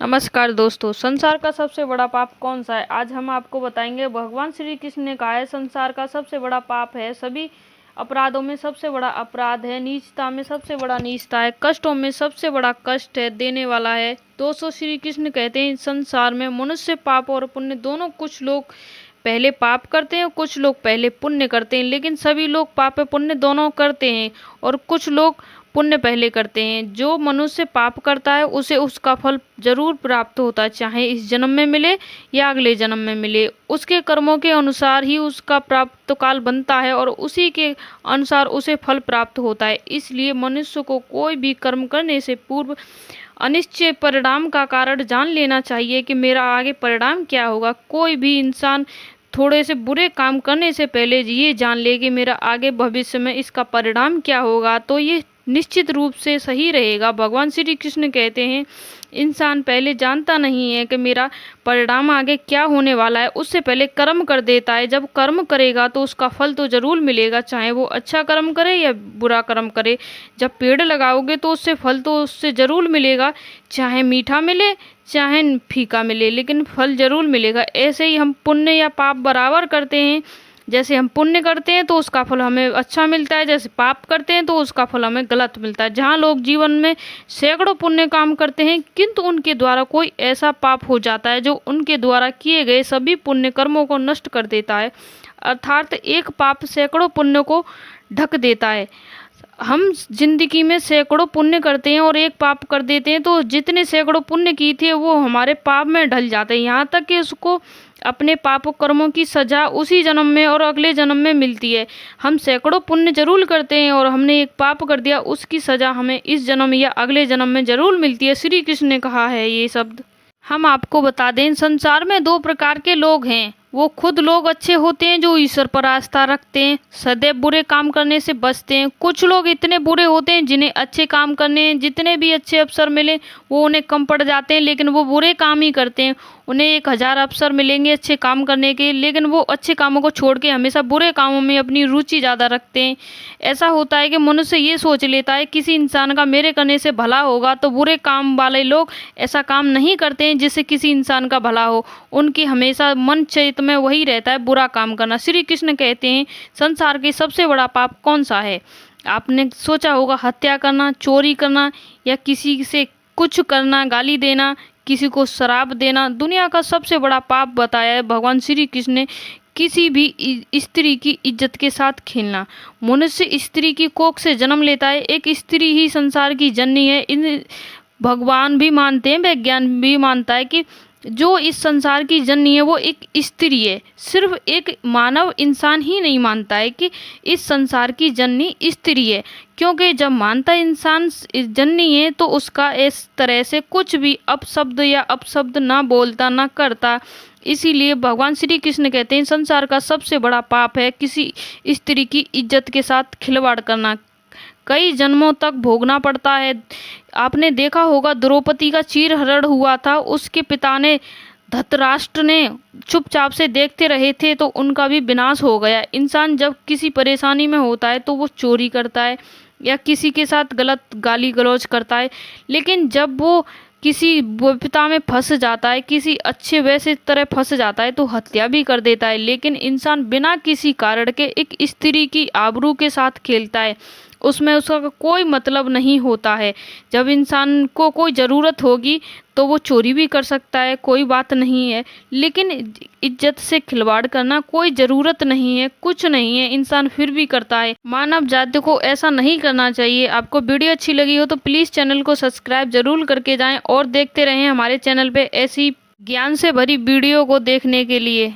नमस्कार दोस्तों, संसार का सबसे बड़ा पाप कौन सा है? आज हम आपको बताएंगे। भगवान श्री कृष्ण ने कहा है संसार का सबसे बड़ा पाप है, सभी अपराधों में सबसे बड़ा अपराध है, नीचता में सबसे बड़ा नीचता है, कष्टों में सबसे बड़ा कष्ट है, देने वाला है। दोस्तों, श्री कृष्ण कहते हैं संसार में मनुष्य पाप और पुण्य दोनों, कुछ लोग पहले पाप करते हैं, कुछ लोग पहले पुण्य करते हैं, लेकिन सभी लोग पाप पुण्य दोनों करते हैं और कुछ लोग पुण्य पहले करते हैं। जो मनुष्य पाप करता है उसे उसका फल जरूर प्राप्त होता है, चाहे इस जन्म में मिले या अगले जन्म में मिले। उसके कर्मों के अनुसार ही उसका प्राप्त काल बनता है और उसी के अनुसार उसे फल प्राप्त होता है। इसलिए मनुष्य को कोई भी कर्म करने से पूर्व अनिश्चित परिणाम का कारण जान लेना चाहिए कि मेरा आगे परिणाम क्या होगा। कोई भी इंसान थोड़े से बुरे काम करने से पहले ये जान ले कि मेरा आगे भविष्य में इसका परिणाम क्या होगा, तो ये निश्चित रूप से सही रहेगा। भगवान श्री कृष्ण कहते हैं इंसान पहले जानता नहीं है कि मेरा परिणाम आगे क्या होने वाला है, उससे पहले कर्म कर देता है। जब कर्म करेगा तो उसका फल तो जरूर मिलेगा, चाहे वो अच्छा कर्म करे या बुरा कर्म करे। जब पेड़ लगाओगे तो उससे फल तो उससे जरूर मिलेगा, चाहे मीठा मिले चाहे फीका मिले, लेकिन फल जरूर मिलेगा। ऐसे ही हम पुण्य या पाप बराबर करते हैं। जैसे हम पुण्य करते हैं तो उसका फल हमें अच्छा मिलता है, जैसे पाप करते हैं तो उसका फल हमें गलत मिलता है। जहाँ लोग जीवन में सैकड़ों पुण्य काम करते हैं किंतु उनके द्वारा कोई ऐसा पाप हो जाता है जो उनके द्वारा किए गए सभी पुण्य कर्मों को नष्ट कर देता है, अर्थात एक पाप सैकड़ों पुण्य को ढक देता है। हम जिंदगी में सैकड़ों पुण्य करते हैं और एक पाप कर देते हैं तो जितने सैकड़ों पुण्य किए थे वो हमारे पाप में ढल जाते हैं, यहाँ तक कि उसको अपने पाप कर्मों की सजा उसी जन्म में और अगले जन्म में मिलती है। हम सैकड़ों पुण्य जरूर करते हैं और हमने एक पाप कर दिया, उसकी सजा हमें इस जन्म या अगले जन्म में जरूर मिलती है। श्री कृष्ण ने कहा है ये शब्द। हम आपको बता दें संसार में दो प्रकार के लोग हैं। वो खुद लोग अच्छे होते हैं जो ईश्वर पर आस्था रखते हैं, सदैव बुरे काम करने से बचते हैं। कुछ लोग इतने बुरे होते हैं जिन्हें अच्छे काम करने हैं, जितने भी अच्छे अवसर मिले वो उन्हें कम पड़ जाते हैं, लेकिन वो बुरे काम ही करते हैं। उन्हें 1000 अवसर मिलेंगे अच्छे काम करने के, लेकिन वो अच्छे कामों को छोड़ के हमेशा बुरे कामों में अपनी रुचि ज़्यादा रखते हैं। ऐसा होता है कि मनुष्य ये सोच लेता है किसी इंसान का मेरे करने से भला होगा, तो बुरे काम वाले लोग ऐसा काम नहीं करते हैं जिससे किसी इंसान का भला हो। उनकी हमेशा मन चित में वही रहता है बुरा काम करना। श्री कृष्ण कहते हैं संसार के सबसे बड़ा पाप कौन सा है? आपने सोचा होगा हत्या करना, चोरी करना या किसी से कुछ करना, गाली देना, किसी को शराब देना। दुनिया का सबसे बड़ा पाप बताया है भगवान श्री कृष्ण ने किसी भी स्त्री की इज्जत के साथ खेलना। मनुष्य स्त्री की कोख से जन्म लेता है, एक स्त्री ही संसार की जननी है। इन भगवान भी मानते हैं, विज्ञान भी मानता है कि जो इस संसार की जननी है वो एक स्त्री है। सिर्फ एक मानव इंसान ही नहीं मानता है कि इस संसार की जननी स्त्री है, क्योंकि जब मानता इंसान जननी है तो उसका इस तरह से कुछ भी अपशब्द या अपशब्द ना बोलता ना करता। इसीलिए भगवान श्री कृष्ण कहते हैं संसार का सबसे बड़ा पाप है किसी स्त्री की इज्जत के साथ खिलवाड़ करना। कई जन्मों तक भोगना पड़ता है। आपने देखा होगा द्रौपदी का चीरहरण हुआ था, उसके पिता ने धृतराष्ट्र ने चुपचाप से देखते रहे थे तो उनका भी विनाश हो गया। इंसान जब किसी परेशानी में होता है तो वो चोरी करता है या किसी के साथ गलत गाली गलौज करता है, लेकिन जब वो किसी विपदा में फंस जाता है, किसी अच्छे वैसे तरह फंस जाता है तो हत्या भी कर देता है। लेकिन इंसान बिना किसी कारण के एक स्त्री की आबरू के साथ खेलता है, उसमें उसका कोई मतलब नहीं होता है। जब इंसान को कोई ज़रूरत होगी तो वो चोरी भी कर सकता है, कोई बात नहीं है, लेकिन इज्जत से खिलवाड़ करना कोई ज़रूरत नहीं है, कुछ नहीं है, इंसान फिर भी करता है। मानव जाति को ऐसा नहीं करना चाहिए। आपको वीडियो अच्छी लगी हो तो प्लीज़ चैनल को सब्सक्राइब जरूर करके जाएं और देखते रहें हमारे चैनल पे ऐसी ज्ञान से भरी वीडियो को देखने के लिए।